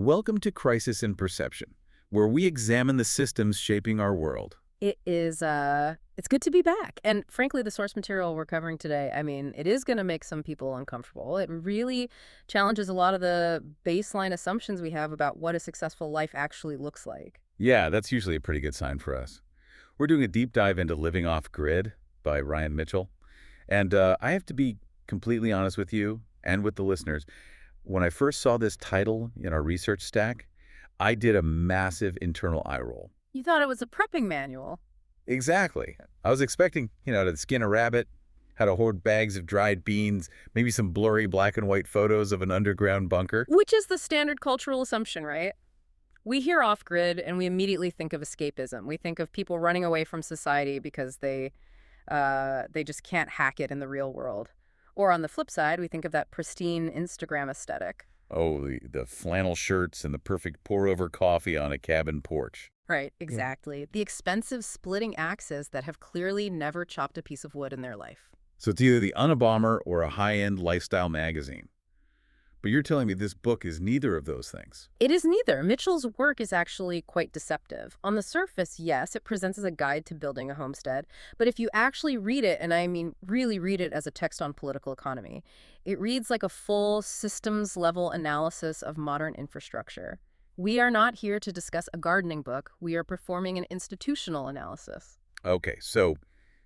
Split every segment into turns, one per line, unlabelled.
Welcome to Crisis in Perception, where we examine the systems shaping our world.
It's good to be back. And frankly, the source material we're covering today, it is going to make some people uncomfortable. It really challenges a lot of the baseline assumptions we have about what a successful life actually looks like.
Yeah, that's usually a pretty good sign for us. We're doing a deep dive into Living Off Grid by Ryan Mitchell. And I have to be completely honest with you and with the listeners. When I first saw this title in our research stack, I did a massive internal eye roll.
You thought it was a prepping manual.
Exactly. I was expecting, to skin a rabbit, how to hoard bags of dried beans, maybe some blurry black and white photos of an underground bunker.
Which is the standard cultural assumption, right? We hear off-grid and we immediately think of escapism. We think of people running away from society because they just can't hack it in the real world. Or on the flip side, we think of that pristine Instagram aesthetic.
Oh, the flannel shirts and the perfect pour-over coffee on a cabin porch.
Right, exactly. The expensive splitting axes that have clearly never chopped a piece of wood in their life.
So it's either the Unabomber or a high-end lifestyle magazine. But you're telling me this book is neither of those things.
It is neither. Mitchell's work is actually quite deceptive. On the surface, yes, it presents as a guide to building a homestead. But if you actually read it, and I mean really read it as a text on political economy, it reads like a full systems-level analysis of modern infrastructure. We are not here to discuss a gardening book. We are performing an institutional analysis.
Okay, so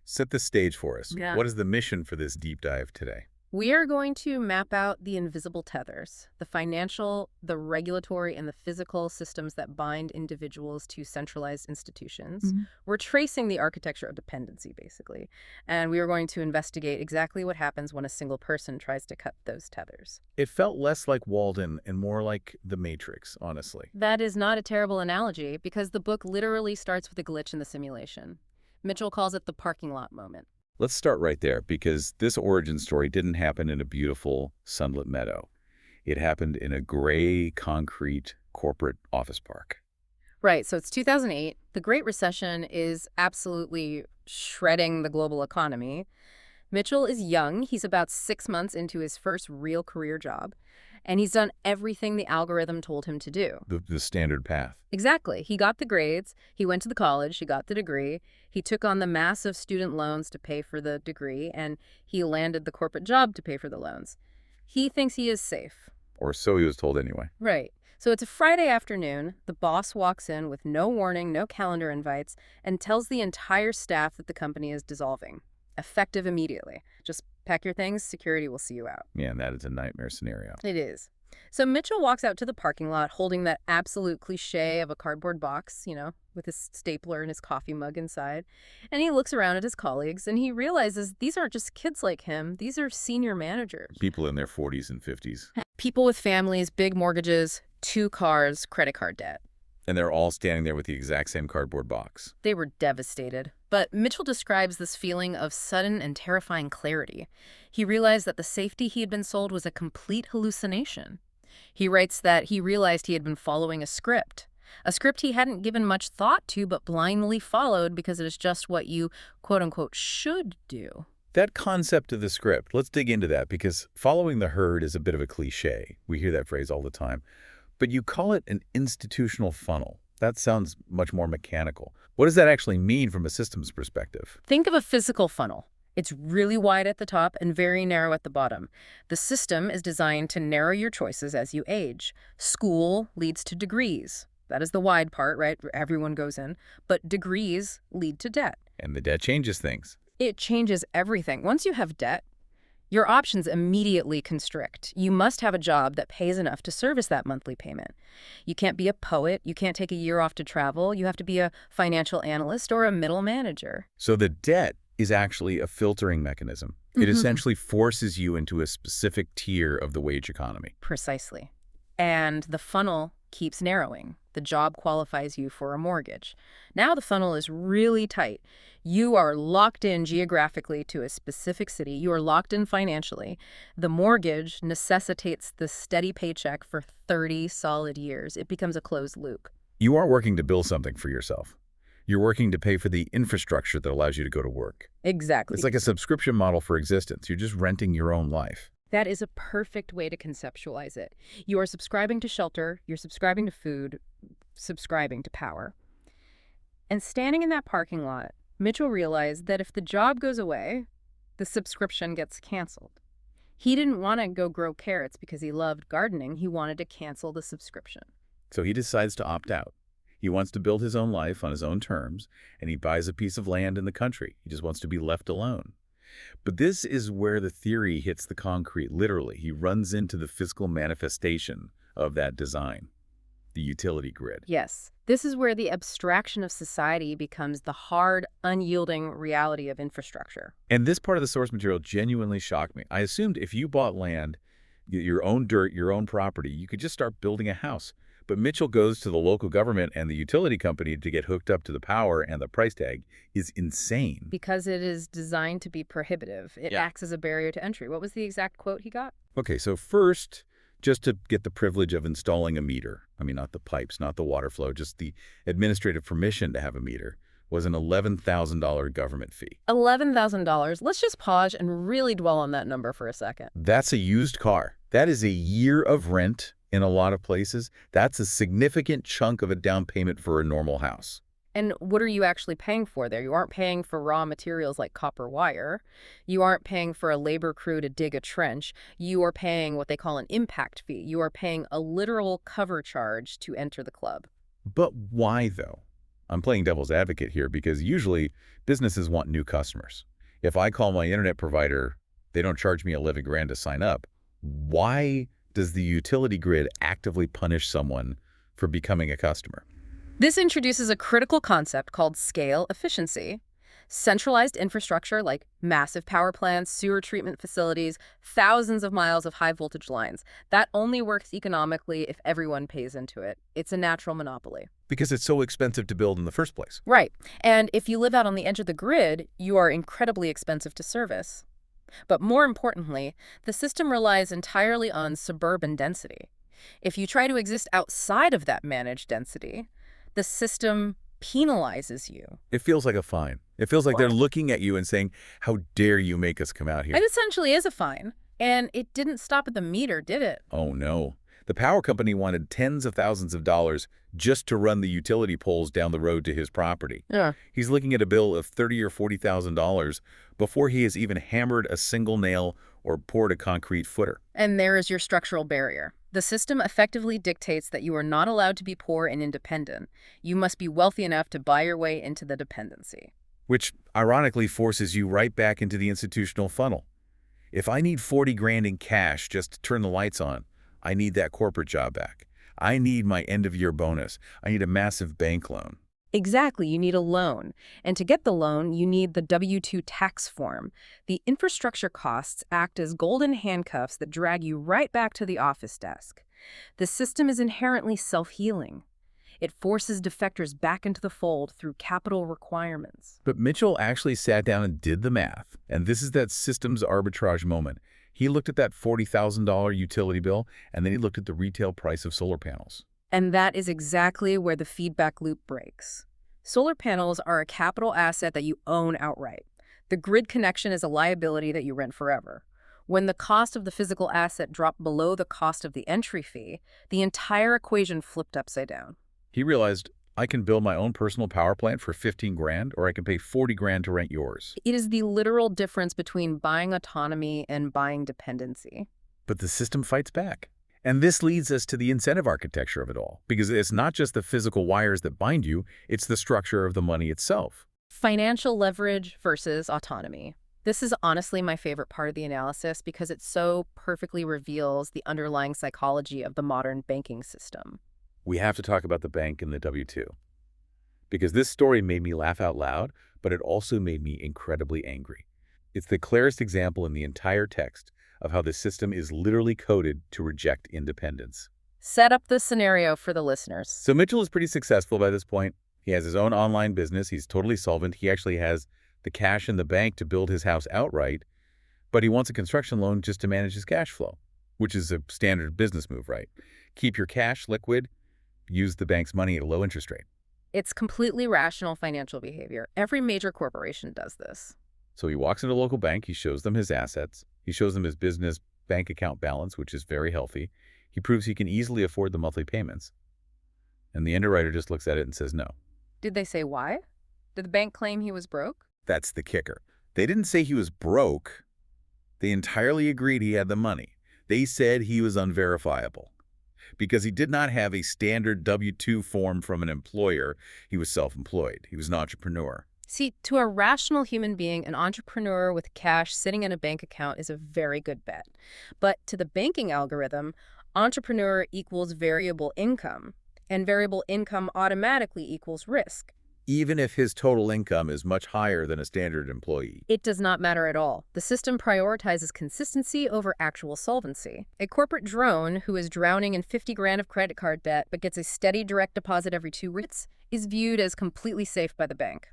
set the stage for us.
Yeah.
What is the mission for this deep dive today?
We are going to map out the invisible tethers, the financial, the regulatory, and the physical systems that bind individuals to centralized institutions. We're tracing the architecture of dependency, basically. And we are going to investigate exactly what happens when a single person tries to cut those tethers.
It felt less like Walden and more like The Matrix, honestly.
That is not a terrible analogy, because the book literally starts with a glitch in the simulation. Mitchell calls it the parking lot moment.
Let's start right there, because this origin story didn't happen in a beautiful, sunlit meadow. It happened in a gray, concrete, corporate office park.
Right, so it's 2008. The Great Recession is absolutely shredding the global economy. Mitchell is young. He's about 6 months into his first real career job. And he's done everything the algorithm told him to do.
The standard path.
Exactly. He got the grades, he went to the college, he got the degree, he took on the massive student loans to pay for the degree, and he landed the corporate job to pay for the loans. He thinks he is safe.
Or so he was told anyway.
Right. So it's a Friday afternoon. The boss walks in with no warning, no calendar invites, and tells the entire staff that the company is dissolving. Effective immediately. Just pack your things, security will see you out.
Yeah, and that is a nightmare scenario.
It is. So Mitchell walks out to the parking lot holding that absolute cliche of a cardboard box, with his stapler and his coffee mug inside. And he looks around at his colleagues and he realizes these aren't just kids like him. These are senior managers.
People in their 40s and 50s.
People with families, big mortgages, 2 cars, credit card debt.
And they're all standing there with the exact same cardboard box.
They were devastated. But Mitchell describes this feeling of sudden and terrifying clarity. He realized that the safety he had been sold was a complete hallucination. He writes that he realized he had been following a script he hadn't given much thought to but blindly followed because it is just what you, quote-unquote, should do.
That concept of the script, let's dig into that, because following the herd is a bit of a cliche. We hear that phrase all the time. But you call it an institutional funnel. That sounds much more mechanical. What does that actually mean from a systems perspective?
Think of a physical funnel. It's really wide at the top and very narrow at the bottom. The system is designed to narrow your choices as you age. School leads to degrees. That is the wide part, right? Everyone goes in. But degrees lead to debt.
And the debt changes things.
It changes everything. Once you have debt, your options immediately constrict. You must have a job that pays enough to service that monthly payment. You can't be a poet. You can't take a year off to travel. You have to be a financial analyst or a middle manager.
So the debt is actually a filtering mechanism. It essentially forces you into a specific tier of the wage economy.
Precisely. And the funnel keeps narrowing. The job qualifies you for a mortgage. Now the funnel is really tight. You are locked in geographically to a specific city. You are locked in financially. The mortgage necessitates the steady paycheck for 30 solid years. It becomes a closed loop.
You aren't working to build something for yourself. You're working to pay for the infrastructure that allows you to go to work.
Exactly.
It's like a subscription model for existence. You're just renting your own life.
That is a perfect way to conceptualize it. You are subscribing to shelter, you're subscribing to food, subscribing to power. And standing in that parking lot, Mitchell realized that if the job goes away, the subscription gets canceled. He didn't want to go grow carrots because he loved gardening. He wanted to cancel the subscription.
So he decides to opt out. He wants to build his own life on his own terms, and he buys a piece of land in the country. He just wants to be left alone. But this is where the theory hits the concrete, literally. He runs into the physical manifestation of that design, the utility grid.
Yes, this is where the abstraction of society becomes the hard, unyielding reality of infrastructure.
And this part of the source material genuinely shocked me. I assumed if you bought land, your own dirt, your own property, you could just start building a house. But Mitchell goes to the local government and the utility company to get hooked up to the power, and the price tag is insane.
Because it is designed to be prohibitive. It acts as a barrier to entry. What was the exact quote he got?
Okay, so first, just to get the privilege of installing a meter, I mean, not the pipes, not the water flow, just the administrative permission to have a meter, was an $11,000 government fee.
$11,000. Let's just pause and really dwell on that number for a second.
That's a used car. That is a year of rent in a lot of places. That's a significant chunk of a down payment for a normal house.
And what are you actually paying for there? You aren't paying for raw materials like copper wire. You aren't paying for a labor crew to dig a trench. You are paying what they call an impact fee. You are paying a literal cover charge to enter the club.
But why, though? I'm playing devil's advocate here because usually businesses want new customers. If I call my internet provider, they don't charge me $11,000 to sign up. Why does the utility grid actively punish someone for becoming a customer?
This introduces a critical concept called scale efficiency. Centralized infrastructure like massive power plants, sewer treatment facilities, thousands of miles of high voltage lines, that only works economically if everyone pays into it. It's a natural monopoly.
Because it's so expensive to build in the first place.
Right. And if you live out on the edge of the grid, you are incredibly expensive to service. But more importantly, the system relies entirely on suburban density. If you try to exist outside of that managed density, the system penalizes you.
It feels like a fine. It feels like they're looking at you and saying, how dare you make us come out here?
It essentially is a fine. And it didn't stop at the meter, did it?
Oh, no. The power company wanted tens of thousands of dollars just to run the utility poles down the road to his property.
Yeah.
He's looking at a bill of $30,000 or $40,000 before he has even hammered a single nail or poured a concrete footer.
And there is your structural barrier. The system effectively dictates that you are not allowed to be poor and independent. You must be wealthy enough to buy your way into the dependency.
Which ironically forces you right back into the institutional funnel. If I need $40,000 in cash just to turn the lights on, I need that corporate job back. I need my end-of-year bonus. I need a massive bank loan.
Exactly, you need a loan. And to get the loan, you need the W-2 tax form. The infrastructure costs act as golden handcuffs that drag you right back to the office desk. The system is inherently self-healing. It forces defectors back into the fold through capital requirements.
But Mitchell actually sat down and did the math. And this is that systems arbitrage moment. He looked at that $40,000 utility bill, and then he looked at the retail price of solar panels.
And that is exactly where the feedback loop breaks. Solar panels are a capital asset that you own outright. The grid connection is a liability that you rent forever. When the cost of the physical asset dropped below the cost of the entry fee, the entire equation flipped upside down.
He realized, I can build my own personal power plant for $15,000, or I can pay $40,000 to rent yours.
It is the literal difference between buying autonomy and buying dependency.
But the system fights back. And this leads us to the incentive architecture of it all, because it's not just the physical wires that bind you, it's the structure of the money itself.
Financial leverage versus autonomy. This is honestly my favorite part of the analysis because it so perfectly reveals the underlying psychology of the modern banking system.
We have to talk about the bank and the W-2. Because this story made me laugh out loud, but it also made me incredibly angry. It's the clearest example in the entire text of how the system is literally coded to reject independence.
Set up the scenario for the listeners.
So Mitchell is pretty successful by this point. He has his own online business. He's totally solvent. He actually has the cash in the bank to build his house outright, but he wants a construction loan just to manage his cash flow, which is a standard business move, right? Keep your cash liquid, use the bank's money at a low interest rate.
It's completely rational financial behavior. Every major corporation does this.
So he walks into a local bank, he shows them his assets, he shows them his business bank account balance, which is very healthy. He proves he can easily afford the monthly payments. And the underwriter just looks at it and says no.
Did they say why? Did the bank claim he was broke?
That's the kicker. They didn't say he was broke. They entirely agreed he had the money. They said he was unverifiable. Because he did not have a standard W-2 form from an employer, he was self-employed. He was an entrepreneur.
See, to a rational human being, an entrepreneur with cash sitting in a bank account is a very good bet. But to the banking algorithm, entrepreneur equals variable income, and variable income automatically equals risk.
Even if his total income is much higher than a standard employee.
It does not matter at all. The system prioritizes consistency over actual solvency. A corporate drone who is drowning in 50 grand of credit card debt but gets a steady direct deposit every 2 weeks is viewed as completely safe by the bank.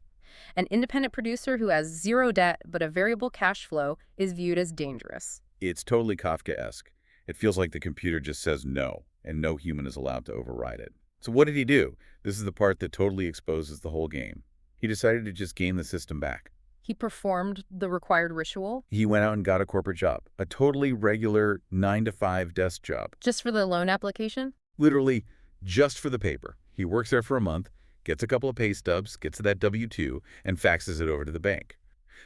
An independent producer who has zero debt but a variable cash flow is viewed as dangerous.
It's totally Kafkaesque. It feels like the computer just says no, and no human is allowed to override it. So what did he do? This is the part that totally exposes the whole game. He decided to just game the system back.
He performed the required ritual
He went out and got a corporate job, a totally regular 9-to-5 desk job,
just for the loan application?
literally just for the paper. He works there for a month, gets a couple of pay stubs, gets that W-2, and faxes it over to the bank.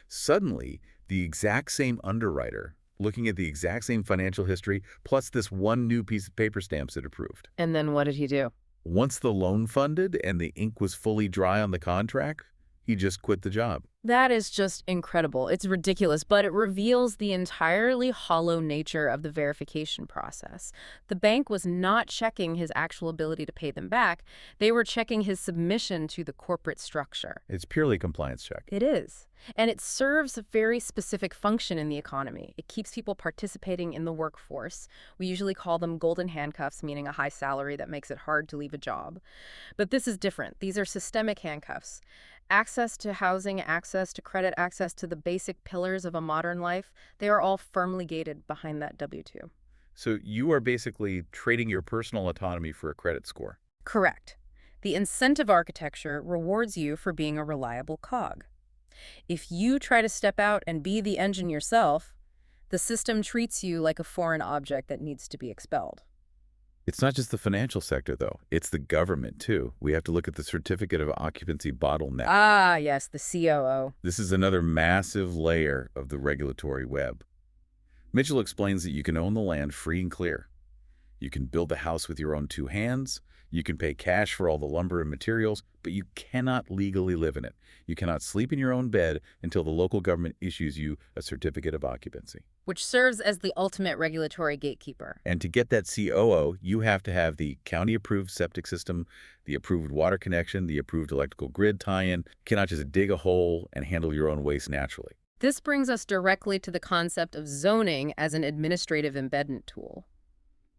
Suddenly, the exact same underwriter, looking at the exact same financial history, plus this one new piece of paper stamps it approved.
And then what did he do?
Once the loan funded and the ink was fully dry on the contract, he just quit the job.
That is just incredible. It's ridiculous, but it reveals the entirely hollow nature of the verification process. The bank was not checking his actual ability to pay them back. They were checking his submission to the corporate structure.
It's purely compliance check.
It is. And it serves a very specific function in the economy. It keeps people participating in the workforce. We usually call them golden handcuffs, meaning a high salary that makes it hard to leave a job. But this is different. These are systemic handcuffs. Access to housing, access to credit, access to the basic pillars of a modern life, they are all firmly gated behind that W-2.
So you are basically trading your personal autonomy for a credit score.
Correct. The incentive architecture rewards you for being a reliable cog. If you try to step out and be the engine yourself, the system treats you like a foreign object that needs to be expelled.
It's not just the financial sector, though. It's the government, too. We have to look at the certificate of occupancy bottleneck.
Ah, yes, the COO.
This is another massive layer of the regulatory web. Mitchell explains that you can own the land free and clear. You can build the house with your own 2 hands. You can pay cash for all the lumber and materials, but you cannot legally live in it. You cannot sleep in your own bed until the local government issues you a certificate of occupancy.
Which serves as the ultimate regulatory gatekeeper.
And to get that COO, you have to have the county-approved septic system, the approved water connection, the approved electrical grid tie-in. You cannot just dig a hole and handle your own waste naturally.
This brings us directly to the concept of zoning as an administrative embedment tool.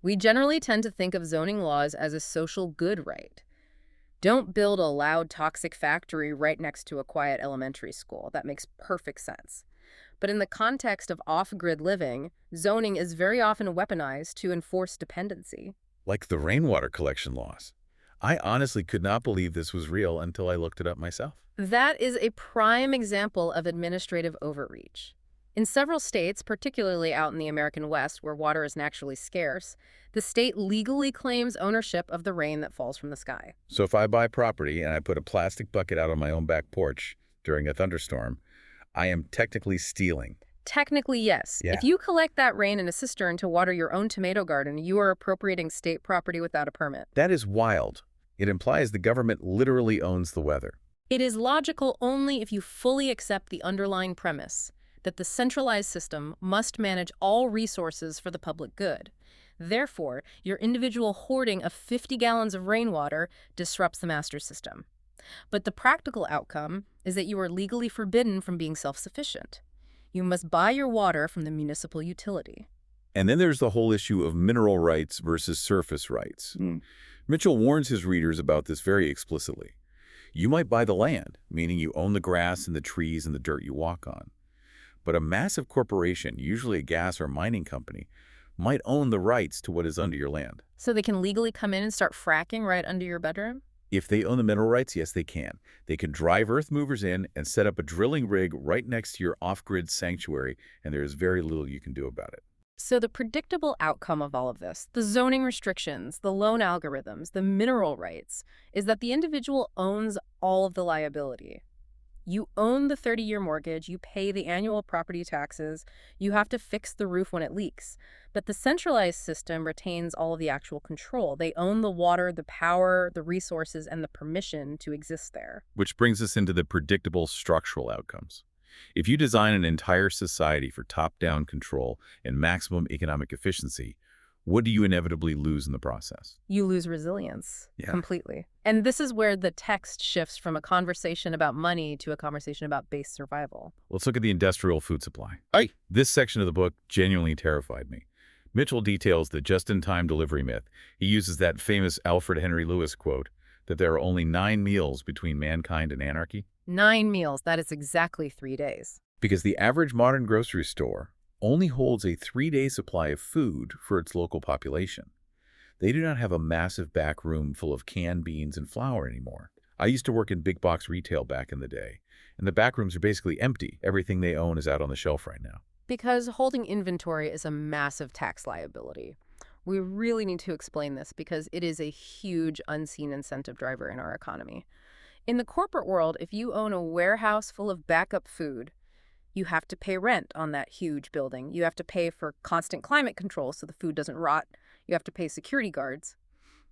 We generally tend to think of zoning laws as a social good right. Don't build a loud, toxic factory right next to a quiet elementary school. That makes perfect sense. But in the context of off-grid living, zoning is very often weaponized to enforce dependency.
Like the rainwater collection laws. I honestly could not believe this was real until I looked it up myself.
That is a prime example of administrative overreach. In several states, particularly out in the American West, where water is naturally scarce, the state legally claims ownership of the rain that falls from the sky.
So if I buy property and I put a plastic bucket out on my own back porch during a thunderstorm, I am technically stealing.
Technically, yes.
Yeah.
If you collect that rain in a cistern to water your own tomato garden, you are appropriating state property without a permit.
That is wild. It implies the government literally owns the weather.
It is logical only if you fully accept the underlying premise that the centralized system must manage all resources for the public good. Therefore, your individual hoarding of 50 gallons of rainwater disrupts the master system. But the practical outcome is that you are legally forbidden from being self-sufficient. You must buy your water from the municipal utility.
And then there's the whole issue of mineral rights versus surface rights. Mitchell warns his readers about this very explicitly. You might buy the land, meaning you own the grass and the trees and the dirt you walk on. But a massive corporation, usually a gas or mining company, might own the rights to what is under your land.
So they can legally come in and start fracking right under your bedroom?
If they own the mineral rights, yes, they can. They can drive earth movers in and set up a drilling rig right next to your off-grid sanctuary, and there is very little you can do about it.
So the predictable outcome of all of this, the zoning restrictions, the loan algorithms, the mineral rights, is that the individual owns all of the liability. You own the 30-year mortgage, you pay the annual property taxes, you have to fix the roof when it leaks. But the centralized system retains all of the actual control. They own the water, the power, the resources, and the permission to exist there.
Which brings us into the predictable structural outcomes. If you design an entire society for top-down control and maximum economic efficiency, what do you inevitably lose in the process?
You lose resilience
Yeah.
completely. And this is where the text shifts from a conversation about money to a conversation about base survival.
Let's look at the industrial food supply. This section of the book genuinely terrified me. Mitchell details the just-in-time delivery myth. He uses that famous Alfred Henry Lewis quote that there are only 9 meals between mankind and anarchy.
9 meals, that is exactly 3 days.
Because the average modern grocery store only holds a 3-day supply of food for its local population. They do not have a massive back room full of canned beans and flour anymore. I used to work in big box retail back in the day, and the back rooms are basically empty. Everything they own is out on the shelf right now.
Because holding inventory is a massive tax liability. We really need to explain this because it is a huge unseen incentive driver in our economy. In the corporate world, if you own a warehouse full of backup food, you have to pay rent on that huge building. You have to pay for constant climate control so the food doesn't rot. You have to pay security guards.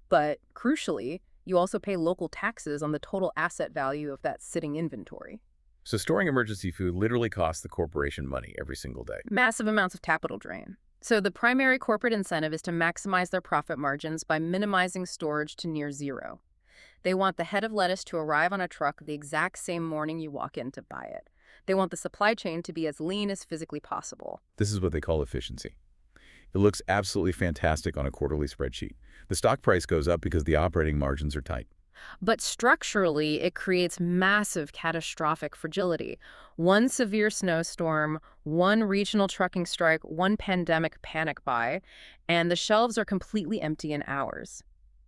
But crucially, you also pay local taxes on the total asset value of that sitting inventory.
So storing emergency food literally costs the corporation money every single day.
Massive amounts of capital drain. So the primary corporate incentive is to maximize their profit margins by minimizing storage to near zero. They want the head of lettuce to arrive on a truck the exact same morning you walk in to buy it. They want the supply chain to be as lean as physically possible.
This is what they call efficiency. It looks absolutely fantastic on a quarterly spreadsheet. The stock price goes up because the operating margins are tight.
But structurally, it creates massive catastrophic fragility. One severe snowstorm, one regional trucking strike, one pandemic panic buy, and the shelves are completely empty in hours.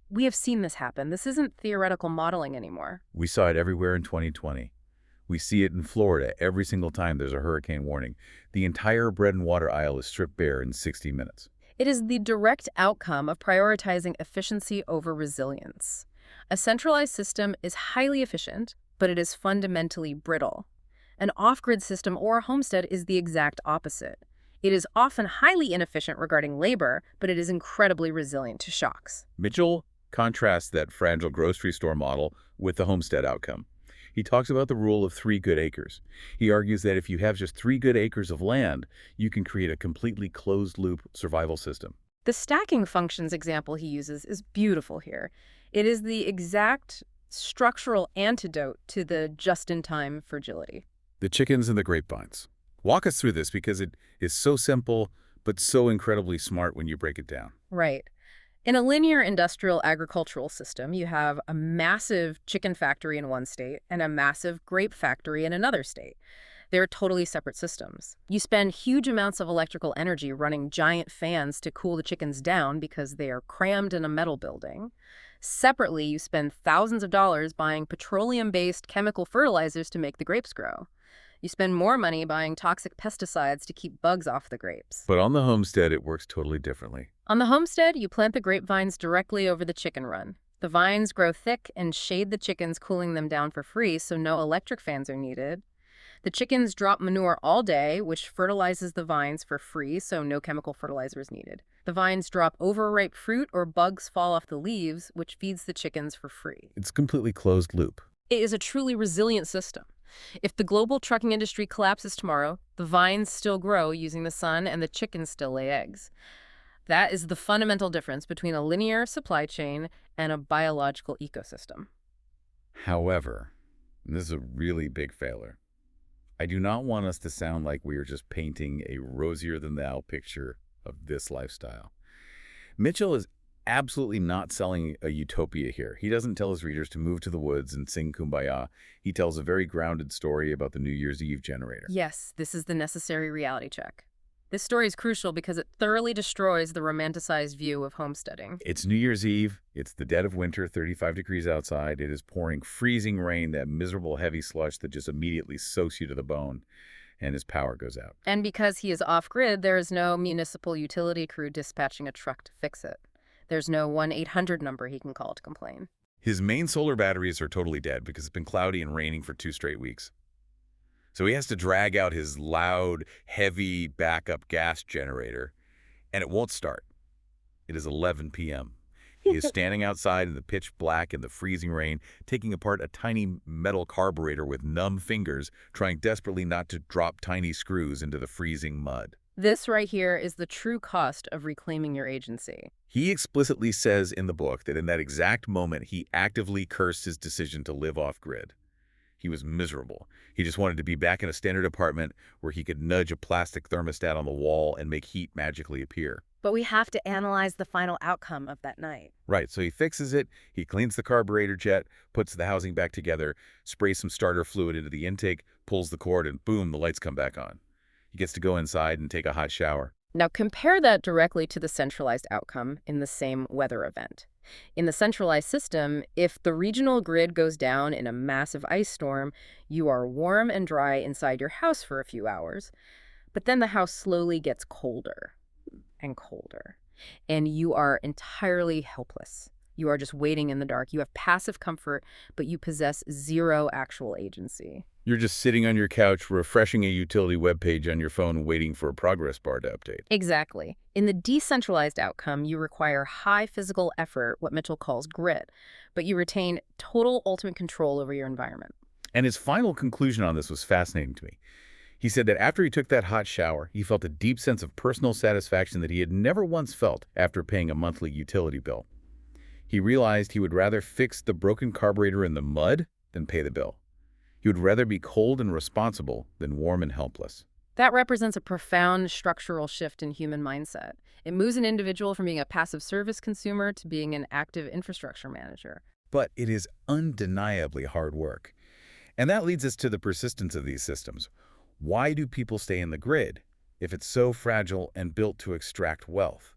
We have seen this happen. This isn't theoretical modeling anymore.
We saw it everywhere in 2020. We see it in Florida every single time there's a hurricane warning. The entire bread and water aisle is stripped bare in 60 minutes.
It is the direct outcome of prioritizing efficiency over resilience. A centralized system is highly efficient, but it is fundamentally brittle. An off-grid system or a homestead is the exact opposite. It is often highly inefficient regarding labor, but it is incredibly resilient to shocks.
Mitchell contrasts that fragile grocery store model with the homestead outcome. He talks about the rule of 3 good acres. He argues that if you have just 3 good acres of land, you can create a completely closed-loop survival system.
The stacking functions example he uses is beautiful here. It is the exact structural antidote to the just-in-time fragility.
The chickens and the grapevines. Walk us through this because it is so simple, but so incredibly smart when you break it down.
Right. In a linear industrial agricultural system, you have a massive chicken factory in one state and a massive grape factory in another state. They're totally separate systems. You spend huge amounts of electrical energy running giant fans to cool the chickens down because they are crammed in a metal building. Separately, you spend thousands of dollars buying petroleum-based chemical fertilizers to make the grapes grow. You spend more money buying toxic pesticides to keep bugs off the grapes.
But on the homestead, it works totally differently.
On the homestead, you plant the grapevines directly over the chicken run. The vines grow thick and shade the chickens, cooling them down for free, so no electric fans are needed. The chickens drop manure all day, which fertilizes the vines for free, so no chemical fertilizer is needed. The vines drop overripe fruit or bugs fall off the leaves, which feeds the chickens for free.
It's completely closed loop.
It is a truly resilient system. If the global trucking industry collapses tomorrow, the vines still grow using the sun and the chickens still lay eggs. That is the fundamental difference between a linear supply chain and a biological ecosystem.
However, and this is a really big failure, I do not want us to sound like we are just painting a rosier-than-thou picture of this lifestyle. Mitchell is absolutely not selling a utopia here. He doesn't tell his readers to move to the woods and sing Kumbaya. He tells a very grounded story about the New Year's Eve generator.
Yes, this is the necessary reality check. This story is crucial because it thoroughly destroys the romanticized view of homesteading.
It's New Year's Eve. It's the dead of winter, 35 degrees outside. It is pouring freezing rain, that miserable heavy slush that just immediately soaks you to the bone. and his power goes out.
And because he is off-grid, there is no municipal utility crew dispatching a truck to fix it. There's no 1-800 number he can call to complain.
His main solar batteries are totally dead because it's been cloudy and raining for 2 straight weeks. So he has to drag out his loud, heavy backup gas generator, and it won't start. It is 11 p.m. He is standing outside in the pitch black in the freezing rain, taking apart a tiny metal carburetor with numb fingers, trying desperately not to drop tiny screws into the freezing mud.
This right here is the true cost of reclaiming your agency.
He explicitly says in the book that in that exact moment, he actively cursed his decision to live off-grid. He was miserable. He just wanted to be back in a standard apartment where he could nudge a plastic thermostat on the wall and make heat magically appear.
But we have to analyze the final outcome of that night.
Right, so he fixes it, he cleans the carburetor jet, puts the housing back together, sprays some starter fluid into the intake, pulls the cord, and boom, the lights come back on. He gets to go inside and take a hot shower.
Now compare that directly to the centralized outcome in the same weather event. In the centralized system, if the regional grid goes down in a massive ice storm, you are warm and dry inside your house for a few hours, but then the house slowly gets colder and colder, and you are entirely helpless. You are just waiting in the dark. You have passive comfort, but you possess zero actual agency.
You're just sitting on your couch, refreshing a utility webpage on your phone, waiting for a progress bar to update.
Exactly. In the decentralized outcome, you require high physical effort, what Mitchell calls grit, but you retain total ultimate control over your environment.
And his final conclusion on this was fascinating to me. He said that after he took that hot shower, he felt a deep sense of personal satisfaction that he had never once felt after paying a monthly utility bill. He realized he would rather fix the broken carburetor in the mud than pay the bill. He would rather be cold and responsible than warm and helpless.
That represents a profound structural shift in human mindset. It moves an individual from being a passive service consumer to being an active infrastructure manager.
But it is undeniably hard work. And that leads us to the persistence of these systems. Why do people stay in the grid if it's so fragile and built to extract wealth?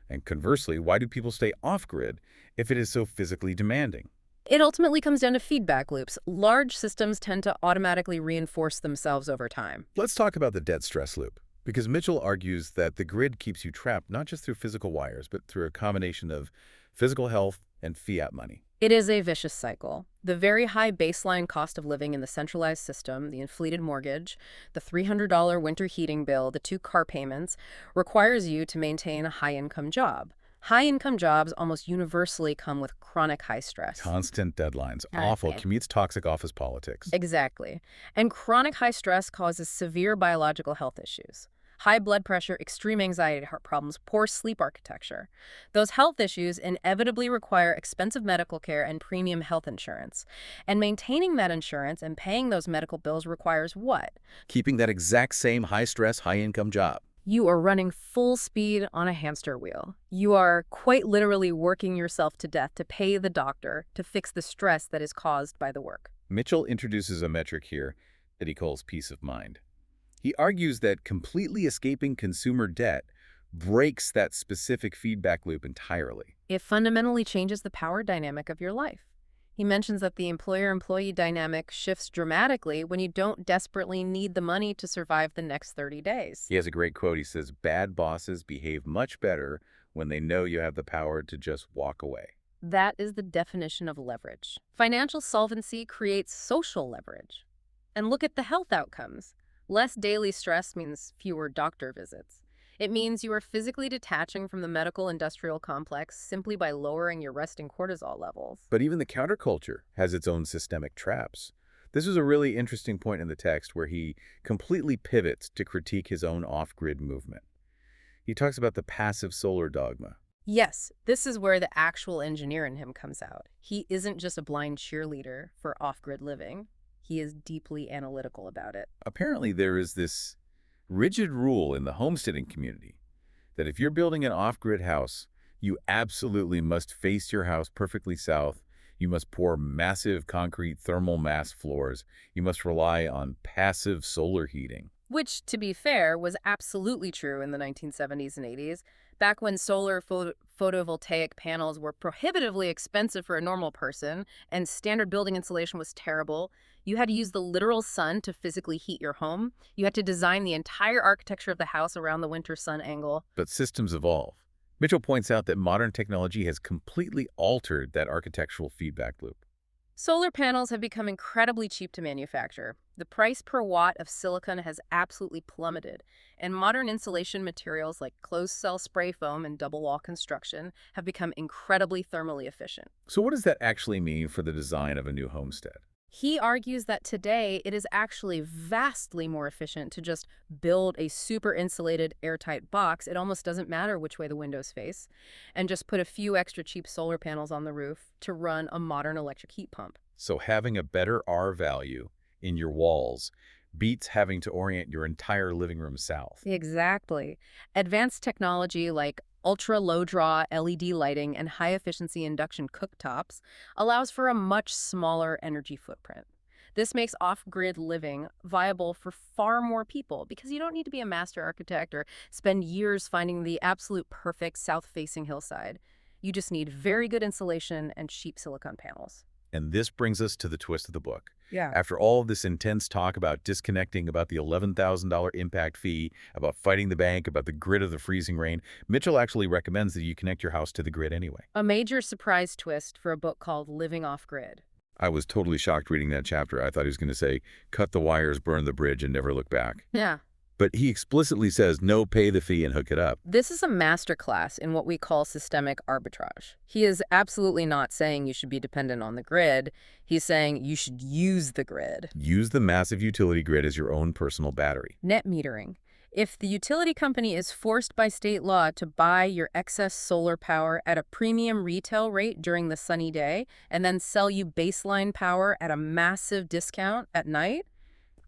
And conversely, why do people stay off-grid if it is so physically demanding?
It ultimately comes down to feedback loops. Large systems tend to automatically reinforce themselves over time.
Let's talk about the debt stress loop, because Mitchell argues that the grid keeps you trapped not just through physical wires, but through a combination of physical health and fiat money.
It is a vicious cycle. The very high baseline cost of living in the centralized system, the inflated mortgage, the $300 winter heating bill, the 2 car payments, requires you to maintain a high-income job. High-income jobs almost universally come with chronic high stress.
Constant deadlines, awful commutes, toxic office politics.
Exactly. And chronic high stress causes severe biological health issues. High blood pressure, extreme anxiety, heart problems, poor sleep architecture. Those health issues inevitably require expensive medical care and premium health insurance. And maintaining that insurance and paying those medical bills requires what?
Keeping that exact same high-stress, high-income job.
You are running full speed on a hamster wheel. You are quite literally working yourself to death to pay the doctor to fix the stress that is caused by the work.
Mitchell introduces a metric here that he calls peace of mind. He argues that completely escaping consumer debt breaks that specific feedback loop entirely.
It fundamentally changes the power dynamic of your life. He mentions that the employer-employee dynamic shifts dramatically when you don't desperately need the money to survive the next 30 days.
He has a great quote. He says, "Bad bosses behave much better when they know you have the power to just walk away."
That is the definition of leverage. Financial solvency creates social leverage. And look at the health outcomes. Less daily stress means fewer doctor visits. It means you are physically detaching from the medical industrial complex simply by lowering your resting cortisol levels.
But even the counterculture has its own systemic traps. This is a really interesting point in the text where he completely pivots to critique his own off-grid movement. He talks about the passive solar dogma.
Yes, this is where the actual engineer in him comes out. He isn't just a blind cheerleader for off-grid living. He is deeply analytical about it.
Apparently, there is this rigid rule in the homesteading community that if you're building an off-grid house, you absolutely must face your house perfectly south. You must pour massive concrete thermal mass floors. You must rely on passive solar heating.
Which, to be fair, was absolutely true in the 1970s and 80s, back when solar photovoltaic panels were prohibitively expensive for a normal person and standard building insulation was terrible. You had to use the literal sun to physically heat your home. You had to design the entire architecture of the house around the winter sun angle.
But systems evolve. Mitchell points out that modern technology has completely altered that architectural feedback loop.
Solar panels have become incredibly cheap to manufacture. The price per watt of silicon has absolutely plummeted, and modern insulation materials like closed-cell spray foam and double-wall construction have become incredibly thermally efficient.
So what does that actually mean for the design of a new homestead?
He argues that today it is actually vastly more efficient to just build a super insulated airtight box. It almost doesn't matter which way the windows face, and just put a few extra cheap solar panels on the roof to run a modern electric heat pump.
So having a better R value in your walls beats having to orient your entire living room south.
Exactly. Advanced technology like ultra-low draw LED lighting and high-efficiency induction cooktops allows for a much smaller energy footprint. This makes off-grid living viable for far more people because you don't need to be a master architect or spend years finding the absolute perfect south-facing hillside. You just need very good insulation and cheap silicone panels.
And this brings us to the twist of the book.
Yeah.
After all of this intense talk about disconnecting, about the $11,000 impact fee, about fighting the bank, about the grid of the freezing rain, Mitchell actually recommends that you connect your house to the grid anyway.
A major surprise twist for a book called Living Off-Grid.
I was totally shocked reading that chapter. I thought he was going to say, cut the wires, burn the bridge, and never look back.
Yeah.
But he explicitly says, no, pay the fee and hook it up.
This is a masterclass in what we call systemic arbitrage. He is absolutely not saying you should be dependent on the grid. He's saying you should use the grid.
Use the massive utility grid as your own personal battery.
Net metering. If the utility company is forced by state law to buy your excess solar power at a premium retail rate during the sunny day and then sell you baseline power at a massive discount at night,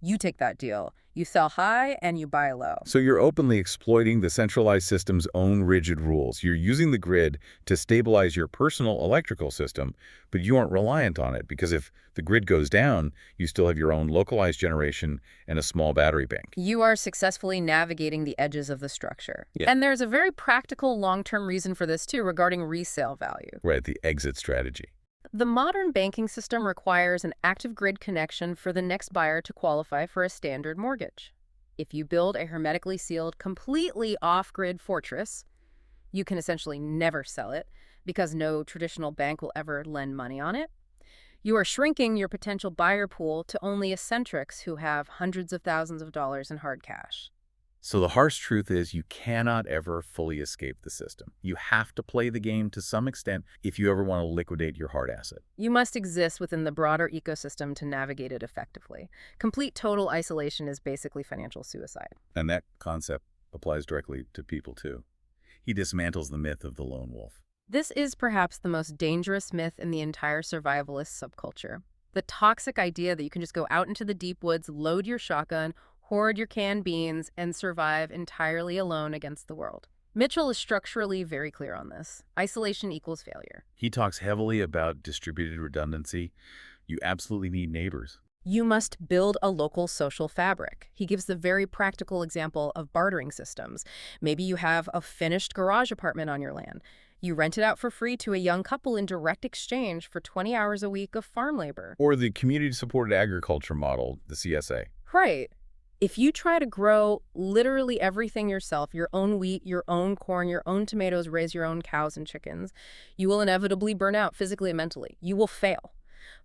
you take that deal. You sell high and you buy low.
So you're openly exploiting the centralized system's own rigid rules. You're using the grid to stabilize your personal electrical system, but you aren't reliant on it because if the grid goes down, you still have your own localized generation and a small battery bank.
You are successfully navigating the edges of the structure.
Yeah.
And there's a very practical long-term reason for this too regarding resale value.
Right, the exit strategy.
The modern banking system requires an active grid connection for the next buyer to qualify for a standard mortgage. If you build a hermetically sealed, completely off-grid fortress, you can essentially never sell it because no traditional bank will ever lend money on it. You are shrinking your potential buyer pool to only eccentrics who have hundreds of thousands of dollars in hard cash.
So the harsh truth is you cannot ever fully escape the system. You have to play the game to some extent if you ever want to liquidate your hard asset.
You must exist within the broader ecosystem to navigate it effectively. Complete total isolation is basically financial suicide.
And that concept applies directly to people too. He dismantles the myth of the lone wolf.
This is perhaps the most dangerous myth in the entire survivalist subculture. The toxic idea that you can just go out into the deep woods, load your shotgun, hoard your canned beans, and survive entirely alone against the world. Mitchell is structurally very clear on this. Isolation equals failure.
He talks heavily about distributed redundancy. You absolutely need neighbors.
You must build a local social fabric. He gives the very practical example of bartering systems. Maybe you have a finished garage apartment on your land. You rent it out for free to a young couple in direct exchange for 20 hours a week of farm labor.
Or the community-supported agriculture model, the CSA.
Right. If you try to grow literally everything yourself, your own wheat, your own corn, your own tomatoes, raise your own cows and chickens, you will inevitably burn out physically and mentally. You will fail.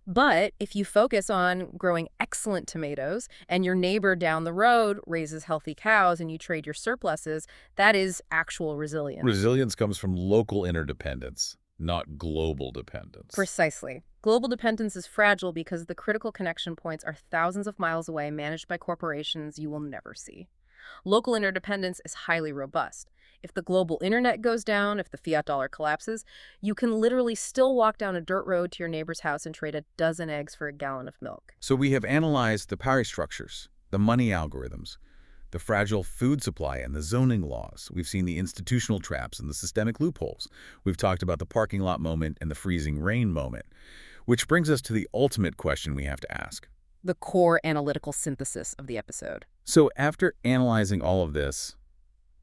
But if you focus on growing excellent tomatoes and your neighbor down the road raises healthy cows and you trade your surpluses, that is actual resilience.
Resilience comes from local interdependence, not global dependence.
Precisely. Global dependence is fragile because the critical connection points are thousands of miles away, managed by corporations you will never see. Local interdependence is highly robust. If the global internet goes down, if the fiat dollar collapses, you can literally still walk down a dirt road to your neighbor's house and trade a dozen eggs for a gallon of milk.
So we have analyzed the power structures, the money algorithms, the fragile food supply and the zoning laws. We've seen the institutional traps and the systemic loopholes. We've talked about the parking lot moment and the freezing rain moment. Which brings us to the ultimate question we have to ask.
the core analytical synthesis of the episode.
So after analyzing all of this,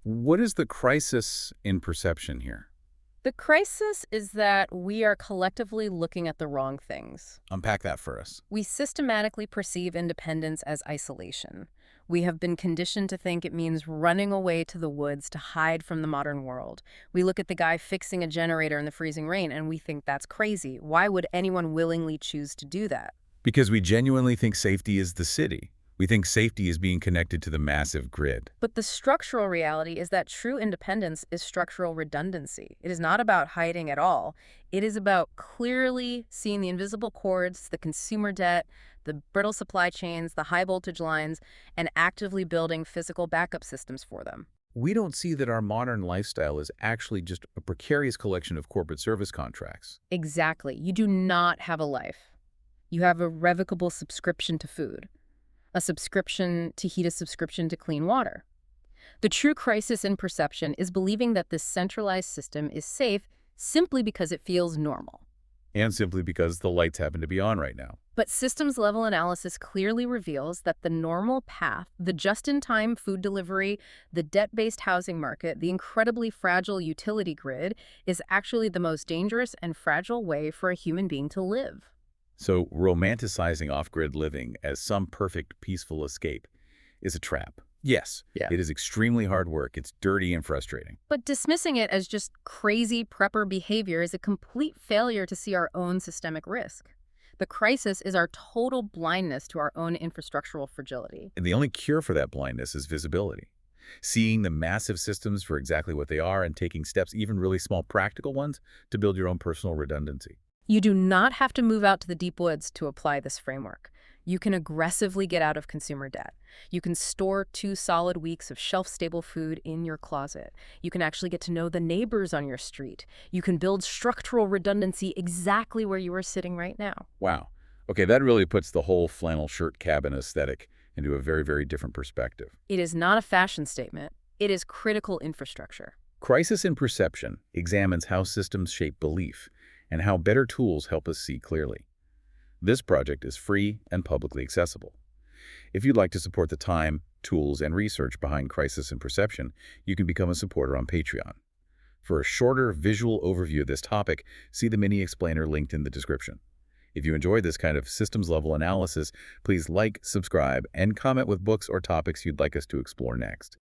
what is the crisis in perception here?
The crisis is that we are collectively looking at the wrong things.
Unpack that for us.
We systematically perceive independence as isolation. We have been conditioned to think it means running away to the woods to hide from the modern world. We look at the guy fixing a generator in the freezing rain and we think that's crazy. Why would anyone willingly choose to do that?
Because we genuinely think safety is the city. We think safety is being connected to the massive grid.
But the structural reality is that true independence is structural redundancy. It is not about hiding at all. It is about clearly seeing the invisible cords, the consumer debt, the brittle supply chains, the high voltage lines, and actively building physical backup systems for them.
We don't see that our modern lifestyle is actually just a precarious collection of corporate service contracts.
Exactly. You do not have a life. You have a revocable subscription to food, a subscription to heat, a subscription to clean water. The true crisis in perception is believing that this centralized system is safe simply because it feels normal.
And simply because the lights happen to be on right now.
But systems-level analysis clearly reveals that the normal path, the just-in-time food delivery, the debt-based housing market, the incredibly fragile utility grid, is actually the most dangerous and fragile way for a human being to live.
So romanticizing off-grid living as some perfect, peaceful escape is a trap. Yes, it is extremely hard work. It's dirty and frustrating.
But dismissing it as just crazy prepper behavior is a complete failure to see our own systemic risk. The crisis is our total blindness to our own infrastructural fragility.
And the only cure for that blindness is visibility. Seeing the massive systems for exactly what they are and taking steps, even really small practical ones, to build your own personal redundancy.
You do not have to move out to the deep woods to apply this framework. You can aggressively get out of consumer debt. You can store 2 solid weeks of shelf-stable food in your closet. You can actually get to know the neighbors on your street. You can build structural redundancy exactly where you are sitting right now.
Wow. Okay, that really puts the whole flannel shirt cabin aesthetic into a very, very different perspective.
It is not a fashion statement. It is critical infrastructure.
Crisis in Perception examines how systems shape belief and how better tools help us see clearly. This project is free and publicly accessible. If you'd like to support the time, tools, and research behind Crisis in Perception, you can become a supporter on Patreon. For a shorter visual overview of this topic, see the mini explainer linked in the description. If you enjoy this kind of systems-level analysis, please like, subscribe, and comment with books or topics you'd like us to explore next.